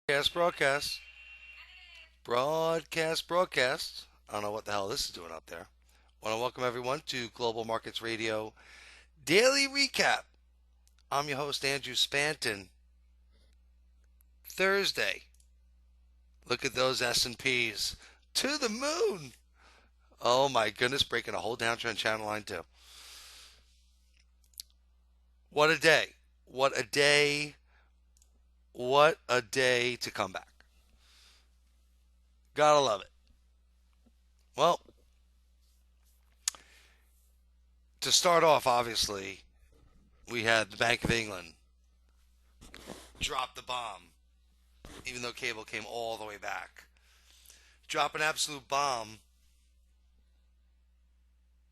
Broadcast. Broadcast. I don't know what the hell this is doing up there. Want to welcome everyone to Global Markets Radio Daily Recap. I'm your host, Andrew Spanton. Thursday. Look at those S&Ps. To the moon. Oh my goodness, breaking a whole downtrend channel line too. What a day. What a day. What a day to come back. Gotta love it. Well, to start off, obviously, we had the Bank of England drop the bomb, even though cable came all the way back. Drop an absolute bomb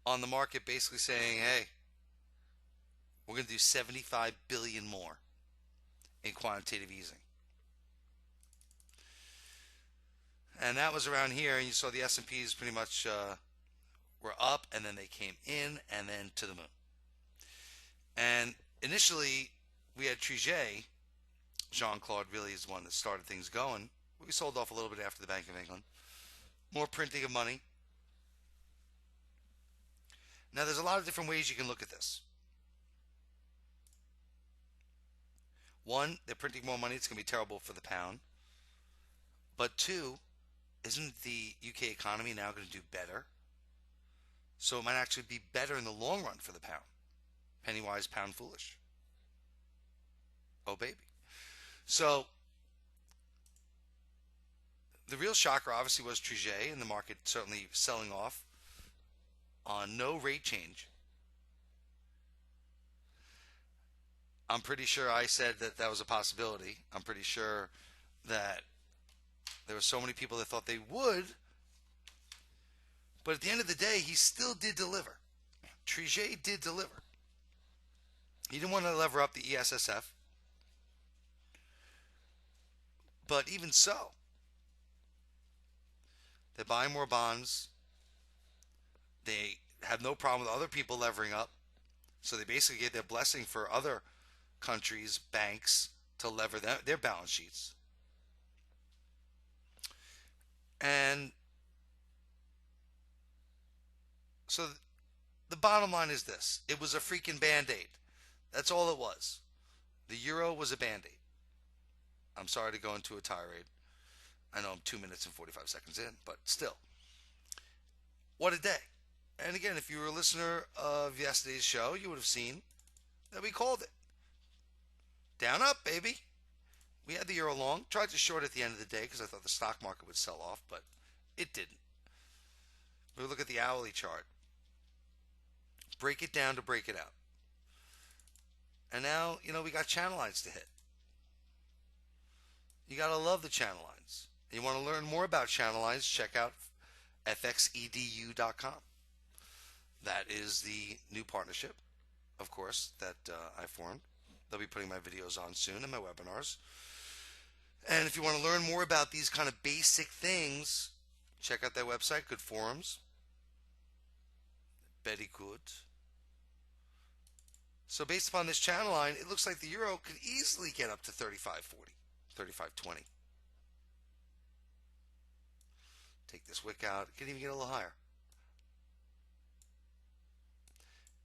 on the market, basically saying, hey, we're going to do 75 billion more in quantitative easing. And that was around here, and you saw the S&Ps pretty much were up, and then they came in, and then to the moon. And initially, we had Trichet. Jean-Claude really is the one that started things going. We sold off a little bit after the Bank of England. More printing of money. Now, there's a lot of different ways you can look at this. One, they're printing more money. It's going to be terrible for the pound. But two, isn't the UK economy now going to do better? So it might actually be better in the long run for the pound. Penny wise, pound foolish. Oh, baby. So the real shocker obviously was Trichet, and the market certainly selling off on no rate change. I'm pretty sure I said that that was a possibility. I'm pretty sure that there were so many people that thought they would. But at the end of the day, he still did deliver. Trichet did deliver. He didn't want to lever up the ESSF. But even so, they're buying more bonds. They have no problem with other people levering up. So they basically gave their blessing for other countries, banks, to lever their balance sheets. And so the bottom line is this. It was a freaking Band-Aid. That's all it was. The euro was a Band-Aid. I'm sorry to go into a tirade. I know I'm 2 minutes and 45 seconds in, but still. What a day. And again, if you were a listener of yesterday's show, you would have seen that we called it. Down up, baby. We had the euro long. Tried to short at the end of the day because I thought the stock market would sell off, but it didn't. We look at the hourly chart. Break it down to break it out. And now, we got channel lines to hit. You got to love the channel lines. You want to learn more about channel lines, check out fxedu.com. That is the new partnership, of course, that I formed. They'll be putting my videos on soon and my webinars. And if you want to learn more about these kind of basic things, check out their website, good forums. Very good. So based upon this channel line, it looks like the euro could easily get up to 35.40, 35.20. Take this wick out, it can even get a little higher.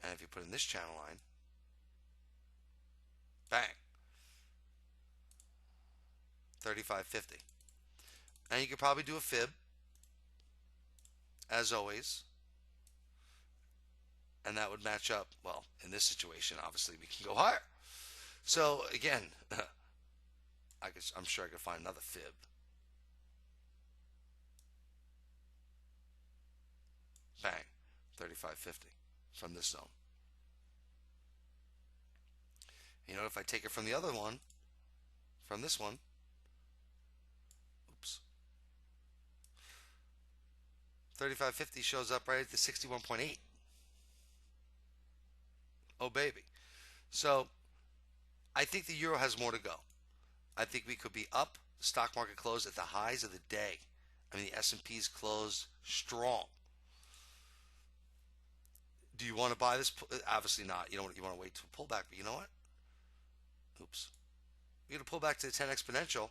And if you put in this channel line, bang, 35.50. And you could probably do a fib, as always. And that would match up, well, in this situation, obviously we can go higher. So again, I'm sure I could find another fib. Bang, 35.50 from this zone. If I take it from the other one, from this one, oops, 35.50 shows up right at the 61.8. Oh, baby. So I think the euro has more to go. I think we could be up. The stock market closed at the highs of the day. I mean, the S&P's closed strong. Do you want to buy this? Obviously not. You want to wait to pull back. But you know what? Oops. We're going to pull back to the 10 exponential.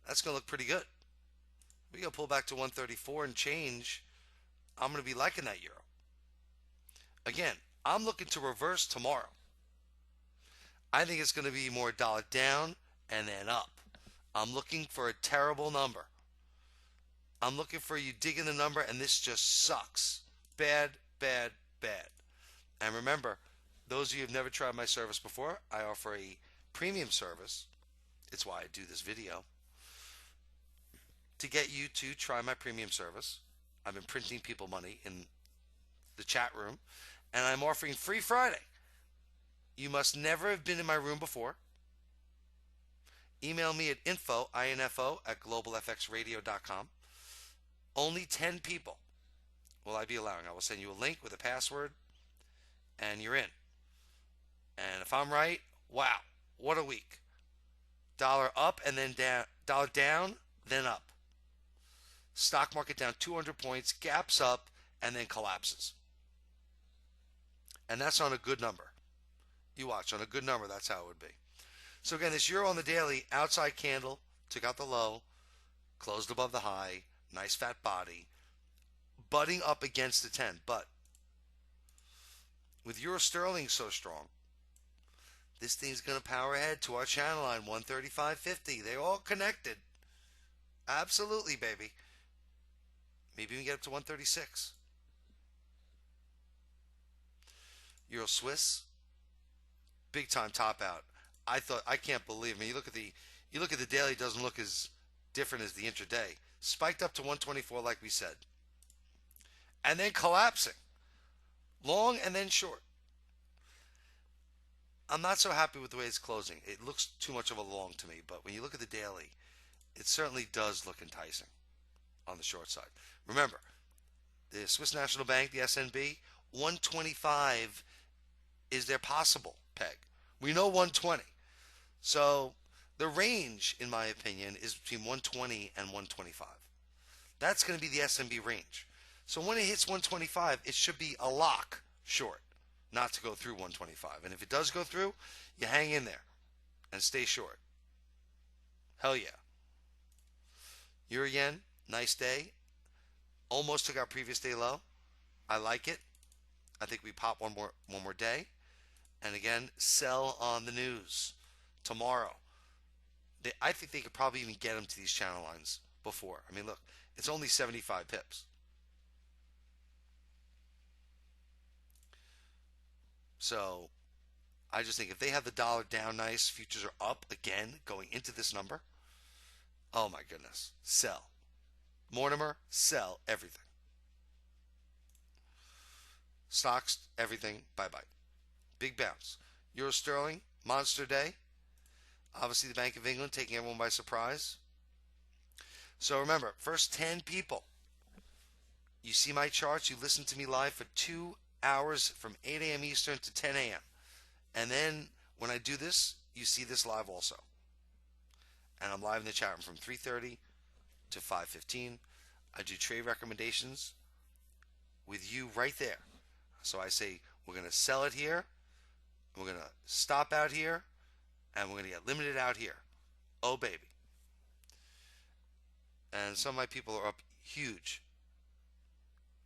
That's going to look pretty good. We go pull back to 134 and change. I'm going to be liking that euro. Again, I'm looking to reverse tomorrow. I think it's going to be more dollar down and then up. I'm looking for a terrible number. I'm looking for you digging the number, and this just sucks. Bad, bad, bad. And remember, those of you who have never tried my service before, I offer a premium service. It's why I do this video. To get you to try my premium service, I've been printing people money in the chat room, and I'm offering free Friday. You must never have been in my room before. Email me at info at globalfxradio.com. Only 10 people will I be allowing. I will send you a link with a password, and you're in. And if I'm right, wow, what a week. Dollar up and then down, dollar down, then up. Stock market down 200 points, gaps up, and then collapses. And that's on a good number. You watch, on a good number, that's how it would be. So again, this euro on the daily, outside candle, took out the low, closed above the high, nice fat body, butting up against the 10. But with euro sterling so strong, this thing's going to power ahead to our channel line, 135.50. They're all connected. Absolutely, baby. Maybe we can get up to 136. Euro Swiss, big time top out. I can't believe me. You look at the daily, it doesn't look as different as the intraday. Spiked up to 124 like we said. And then collapsing. Long and then short. I'm not so happy with the way it's closing. It looks too much of a long to me, but when you look at the daily, it certainly does look enticing on the short side. Remember, the Swiss National Bank, the SNB, 125 is their possible peg. We know 120. So the range, in my opinion, is between 120 and 125. That's going to be the SNB range. So when it hits 125, it should be a lock short, not to go through 125. And if it does go through, you hang in there and stay short. Hell yeah. Euro yen, nice day. Almost took our previous day low. I like it. I think we pop one more day. And again, sell on the news tomorrow. I think they could probably even get them to these channel lines before. I mean, look, it's only 75 pips. So I just think if they have the dollar down nice, futures are up again going into this number. Oh my goodness. Sell. Mortimer, sell everything. Stocks, everything, bye-bye. Big bounce. Euro sterling, monster day. Obviously the Bank of England taking everyone by surprise. So remember, first 10 people. You see my charts, you listen to me live for 2 hours from 8 a.m. Eastern to 10 a.m. And then when I do this, you see this live also. And I'm live in the chat room from 3:30 to 5:15. I do trade recommendations with you right there. So I say, we're going to sell it here, we're going to stop out here, and we're going to get limited out here. Oh, baby. And some of my people are up huge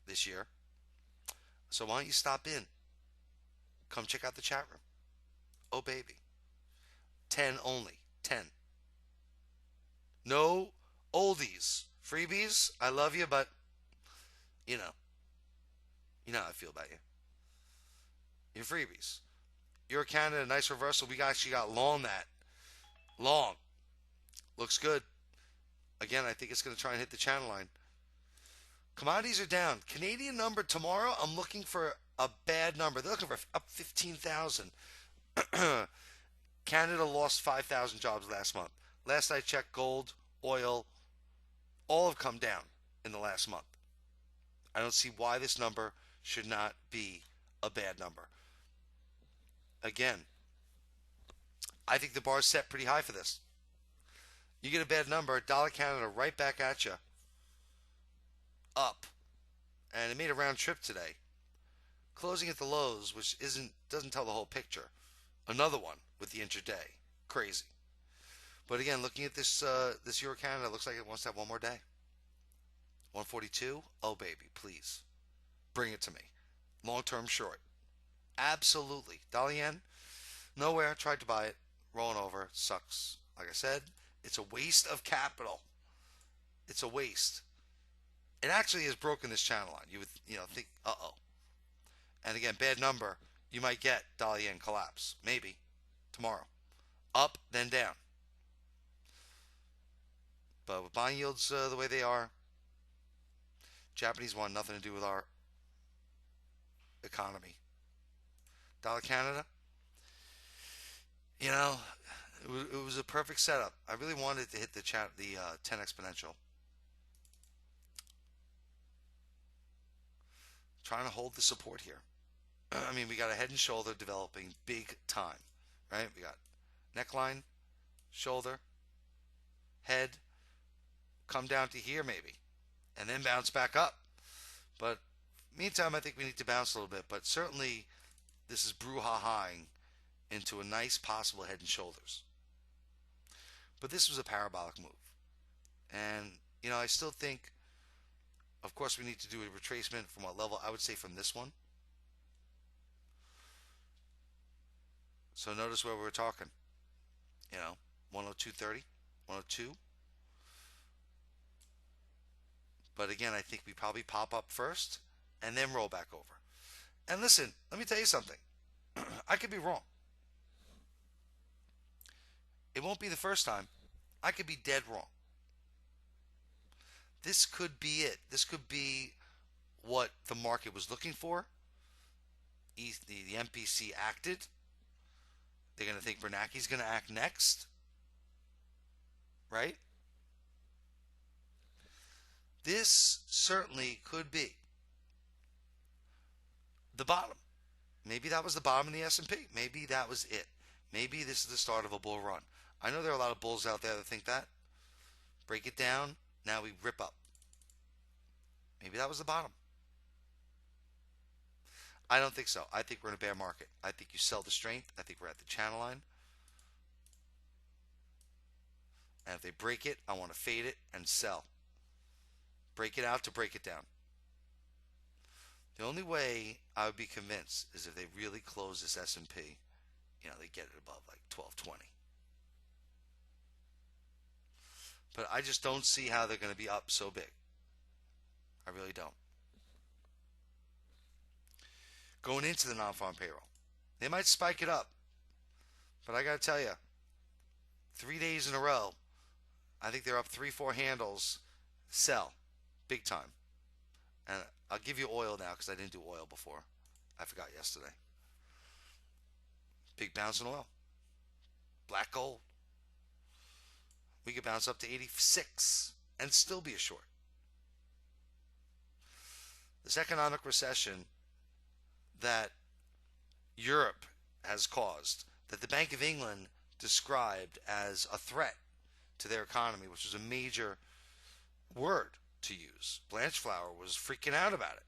this year. So why don't you stop in? Come check out the chat room. Oh, baby. 10 only. 10. No oldies. Freebies, I love you, but, you know how I feel about you. Your freebies. Euro Canada, nice reversal. We actually got long that. Long. Looks good. Again, I think it's going to try and hit the channel line. Commodities are down. Canadian number tomorrow, I'm looking for a bad number. They're looking for up 15,000. Canada lost 5,000 jobs last month. Last I checked, gold, oil, all have come down in the last month. I don't see why this number should not be a bad number. Again, I think the bar is set pretty high for this. You get a bad number, dollar Canada right back at you. Up. And it made a round trip today. Closing at the lows, which doesn't tell the whole picture. Another one with the intraday. Crazy. But again, looking at this Euro Canada, it looks like it wants to have one more day. 142. Oh baby, please bring it to me. Long term short. Absolutely. Dollar yen. Nowhere. Tried to buy it. Rolling over. Sucks. Like I said, it's a waste of capital. It's a waste. It actually has broken this channel line. You would think, uh-oh. And again, bad number. You might get dollar yen collapse. Maybe tomorrow. Up, then down. But with bond yields the way they are, Japanese won, nothing to do with our economy. Dollar Canada, it was a perfect setup. I really wanted to hit the 10 exponential. Trying to hold the support here. I mean, we got a head and shoulder developing big time, right? We got neckline, shoulder, head, come down to here maybe, and then bounce back up. But meantime, I think we need to bounce a little bit. But certainly, this is brouhahaing into a nice possible head and shoulders. But this was a parabolic move. And, I still think, of course, we need to do a retracement from what level? I would say from this one. So notice where we're talking. 102.30, 102. But again, I think we probably pop up first and then roll back over. And listen, let me tell you something. I could be wrong. It won't be the first time. I could be dead wrong. This could be it. This could be what the market was looking for. The MPC acted. They're going to think Bernanke's going to act next. Right? This certainly could be the bottom. Maybe that was the bottom in the S&P. Maybe that was it. Maybe this is the start of a bull run. I know there are a lot of bulls out there that think that. Break it down. Now we rip up. Maybe that was the bottom. I don't think so. I think we're in a bear market. I think you sell the strength. I think we're at the channel line. And if they break it, I want to fade it and sell. Break it out to break it down. The only way I would be convinced is if they really close this S&P, they get it above like 1220. But I just don't see how they're going to be up so big. I really don't. Going into the non-farm payroll, they might spike it up. But I got to tell you, 3 days in a row, I think they're up 3-4 handles. Sell. Big time. And I'll give you oil now because I didn't do oil before. I forgot yesterday. Big bounce in oil. Black gold. We could bounce up to 86 and still be a short. This economic recession that Europe has caused, that the Bank of England described as a threat to their economy, which was a major word to use. Blanchflower was freaking out about it.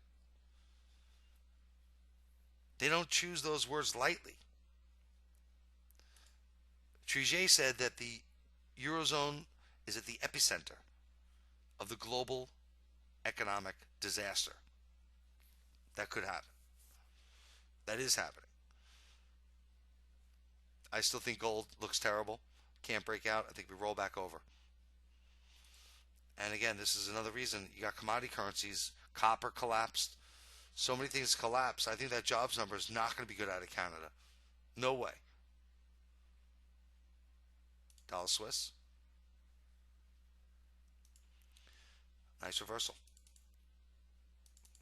They don't choose those words lightly. Trichet said that the Eurozone is at the epicenter of the global economic disaster. That could happen. That is happening. I still think gold looks terrible. Can't break out. I think we roll back over. And again, this is another reason you got commodity currencies. Copper collapsed. So many things collapsed. I think that jobs number is not going to be good out of Canada. No way. Dollar Swiss. Nice reversal.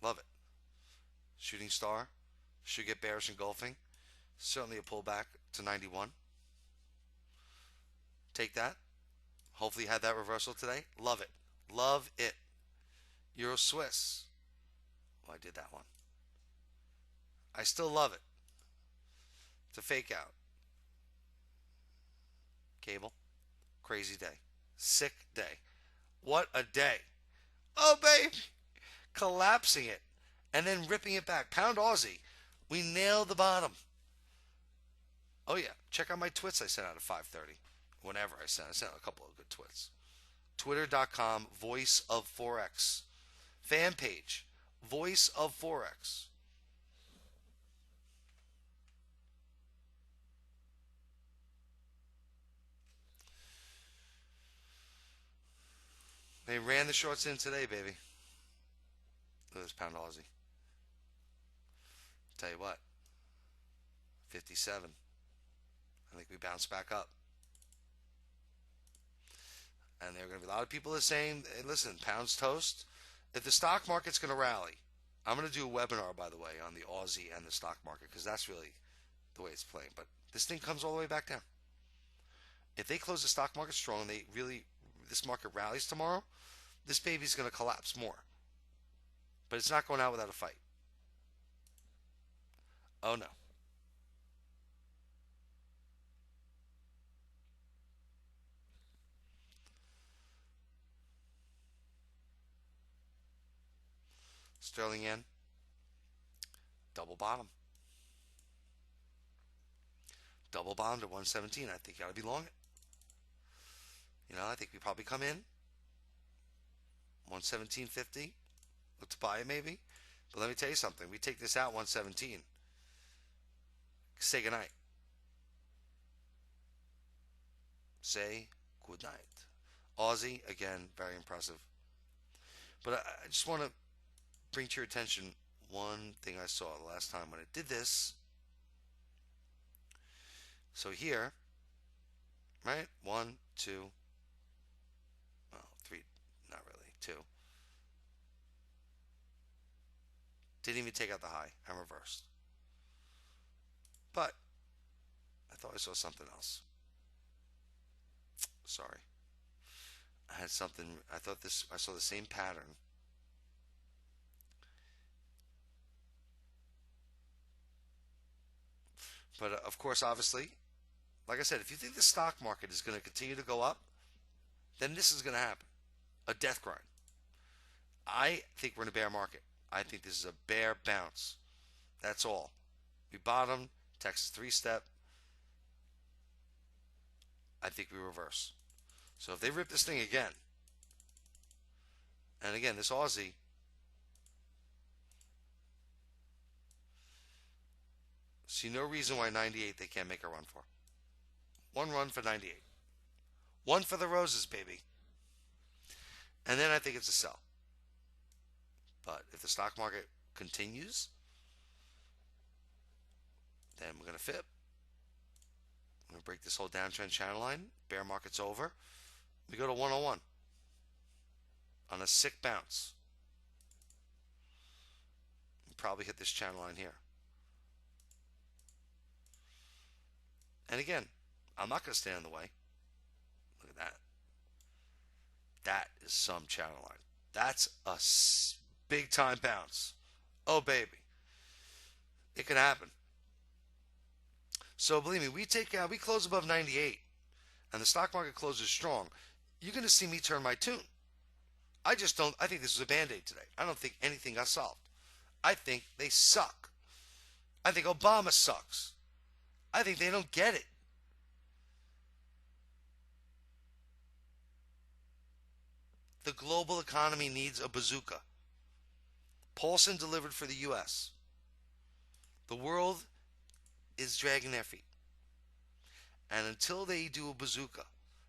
Love it. Shooting star. Should get bearish engulfing. Certainly a pullback to 91. Take that. Hopefully you had that reversal today. Love it. Love it. Euro Swiss. Well, I did that one. I still love it. It's a fake out. Cable. Crazy day. Sick day. What a day. Oh, babe. Collapsing it. And then ripping it back. Pound Aussie. We nailed the bottom. Oh, yeah. Check out my twits I sent out at 5:30. whenever I sent a couple of good twits. Twitter.com, Voice of Forex. Fan page, Voice of Forex. They ran the shorts in today, baby. Look at this pound Aussie. Tell you what, 57. I think we bounce back up. And there are going to be a lot of people that are saying, hey, listen, pound's toast. If the stock market's going to rally, I'm going to do a webinar, by the way, on the Aussie and the stock market, because that's really the way it's playing. But this thing comes all the way back down. If they close the stock market strong and this market rallies tomorrow, this baby's going to collapse more. But it's not going out without a fight. Oh, no. Sterling yen, double bottom. Double bottom to 117. I think you got to be long it. I think we probably come in 117.50. Look to buy it maybe. But let me tell you something. We take this out 117. Say goodnight. Say goodnight. Aussie, again, very impressive. But I just want to bring to your attention one thing I saw the last time when it did this. So here, right? 1, 2, well, 3, not really, 2. Didn't even take out the high and reversed. But I thought I saw something else. Sorry. I had something, I saw the same pattern. But of course, obviously, like I said, if you think the stock market is going to continue to go up, then this is going to happen. A death grind. I think we're in a bear market. I think this is a bear bounce. That's all. We bottomed, Texas 3-step. I think we reverse. So if they rip this thing again, and again, this Aussie, see no reason why 98 they can't make a run for. One run for 98. One for the roses, baby. And then I think it's a sell. But if the stock market continues, then we're going to fib. We're going to break this whole downtrend channel line. Bear market's over. We go to 101 on a sick bounce. We probably hit this channel line here. And again, I'm not going to stand in the way. Look at that. That is some channel line. That's a big time bounce. Oh, baby. It can happen. So believe me, we close above 98 and the stock market closes strong. You're going to see me turn my tune. I think this was a band-aid today. I don't think anything got solved. I think they suck. I think Obama sucks. I think they don't get it. The global economy needs a bazooka. Paulson delivered for the U.S. The world is dragging their feet. And until they do a bazooka,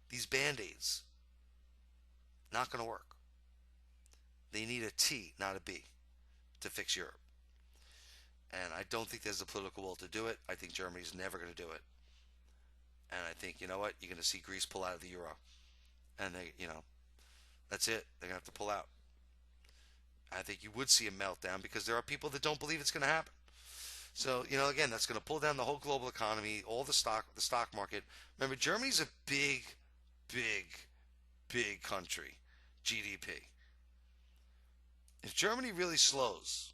these band-aids, not going to work. They need a T, not a B, to fix Europe. And I don't think there's the political will to do it. I think Germany's never going to do it. And I think, you know what? You're going to see Greece pull out of the euro. And that's it. They're going to have to pull out. I think you would see a meltdown because there are people that don't believe it's going to happen. So, again, that's going to pull down the whole global economy, all the stock market. Remember, Germany's a big, big, big country, GDP. If Germany really slows,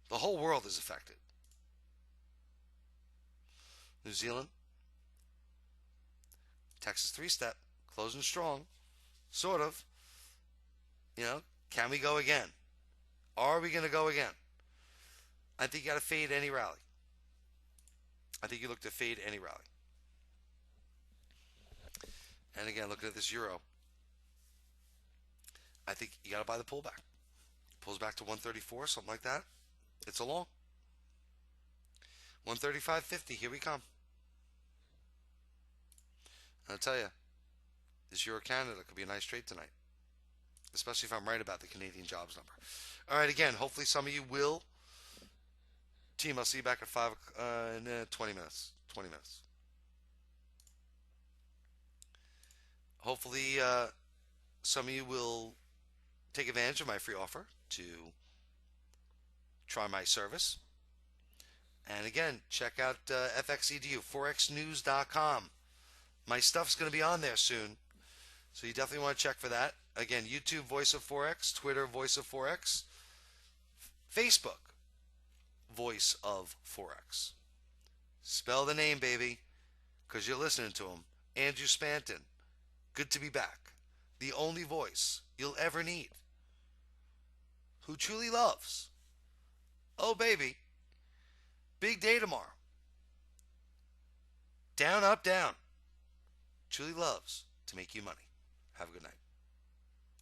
the whole world is affected. New Zealand, Texas 3-step, closing strong, sort of. Can we go again? Are we going to go again? I think you got to fade any rally. I think you look to fade any rally. And again, looking at this euro, I think you got to buy the pullback. Pulls back to 134, something like that. It's a long. 135.50. Here we come. I'll tell you, this Euro Canada could be a nice trade tonight, especially if I'm right about the Canadian jobs number. All right, again, hopefully some of you will. Team, I'll see you back at 5 in 20 minutes. 20 minutes. Hopefully some of you will take advantage of my free offer to try my service. And again, check out FXEDU, forexnews.com. My stuff's going to be on there soon, so you definitely want to check for that. Again, YouTube, Voice of Forex, Twitter, Voice of Forex, Facebook, Voice of Forex. Spell the name, baby, because you're listening to him. Andrew Spanton. Good to be back. The only voice you'll ever need. Who truly loves. Oh, baby. Big day tomorrow. Down, up, down. Truly loves to make you money. Have a good night.